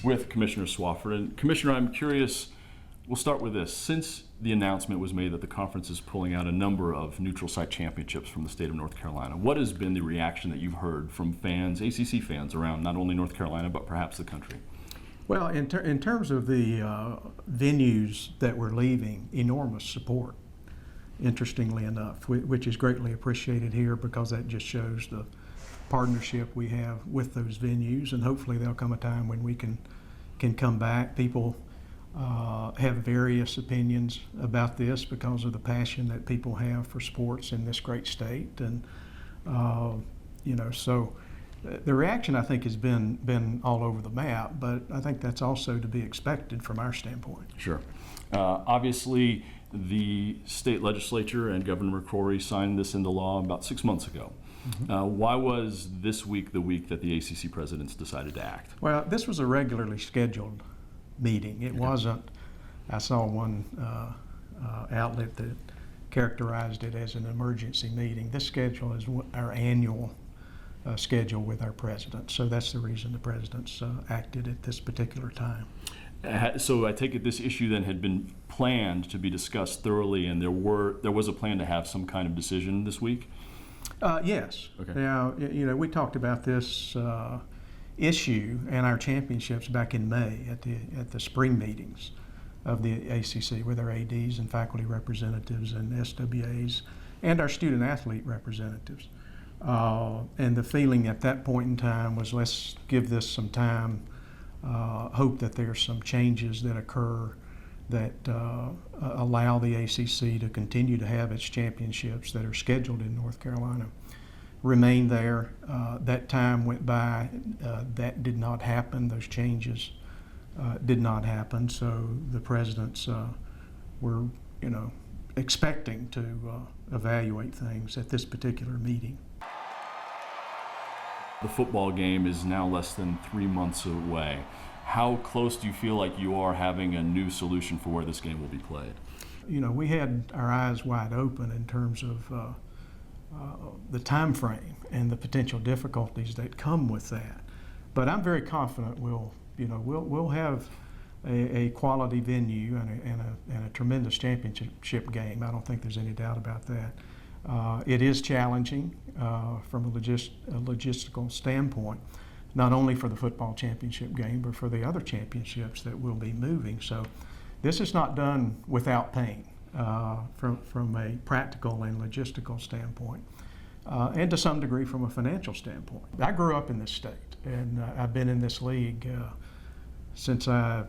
with Commissioner Swofford. And Commissioner, I'm curious, we'll start with this. Since the announcement was made that the conference is pulling out a number of neutral site championships from the state of North Carolina, what has been the reaction that you've heard from fans, ACC fans around not only North Carolina, but perhaps the country? Well, in terms of the venues that we're leaving, enormous support, interestingly enough, which is greatly appreciated here because that just shows the partnership we have with those venues, and hopefully there'll come a time when we can come back. People have various opinions about this because of the passion that people have for sports in this great state, and so the reaction I think has been all over the map, but I think that's also to be expected from our standpoint. Sure. Obviously, the state legislature and Governor McCrory signed this into law about 6 months ago. Mm-hmm. Why was this week the week that the ACC presidents decided to act? Well, this was a regularly scheduled meeting. It wasn't, I saw one outlet that characterized it as an emergency meeting. This schedule is our annual schedule with our president. So that's the reason the presidents acted at this particular time. So I take it this issue then had been planned to be discussed thoroughly, and there was a plan to have some kind of decision this week? Yes. Okay. Now, we talked about this issue and our championships back in May at the spring meetings of the ACC with our ADs and faculty representatives and SWAs and our student athlete representatives. And the feeling at that point in time was, let's give this some time, hope that there's some changes that occur that allow the ACC to continue to have its championships that are scheduled in North Carolina remain there. That time went by. That did not happen. Those changes did not happen. So the presidents were, expecting to evaluate things at this particular meeting. The football game is now less than 3 months away. How close do you feel like you are having a new solution for where this game will be played? We had our eyes wide open in terms of the time frame and the potential difficulties that come with that. But I'm very confident we'll have a quality venue and a tremendous championship game. I don't think there's any doubt about that. It is challenging from a logistical standpoint, not only for the football championship game, but for the other championships that will be moving. So this is not done without pain from a practical and logistical standpoint, and to some degree from a financial standpoint. I grew up in this state, and I've been in this league since I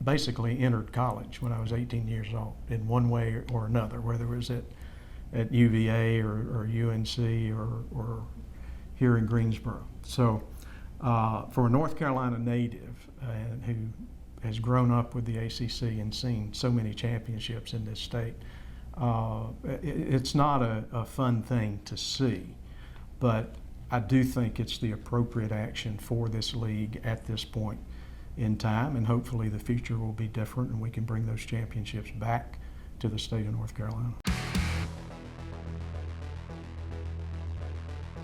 basically entered college when I was 18 years old in one way or another, whether it was at UVA or UNC or here in Greensboro. So for a North Carolina native who has grown up with the ACC and seen so many championships in this state, it's not a fun thing to see, but I do think it's the appropriate action for this league at this point in time, and hopefully the future will be different and we can bring those championships back to the state of North Carolina.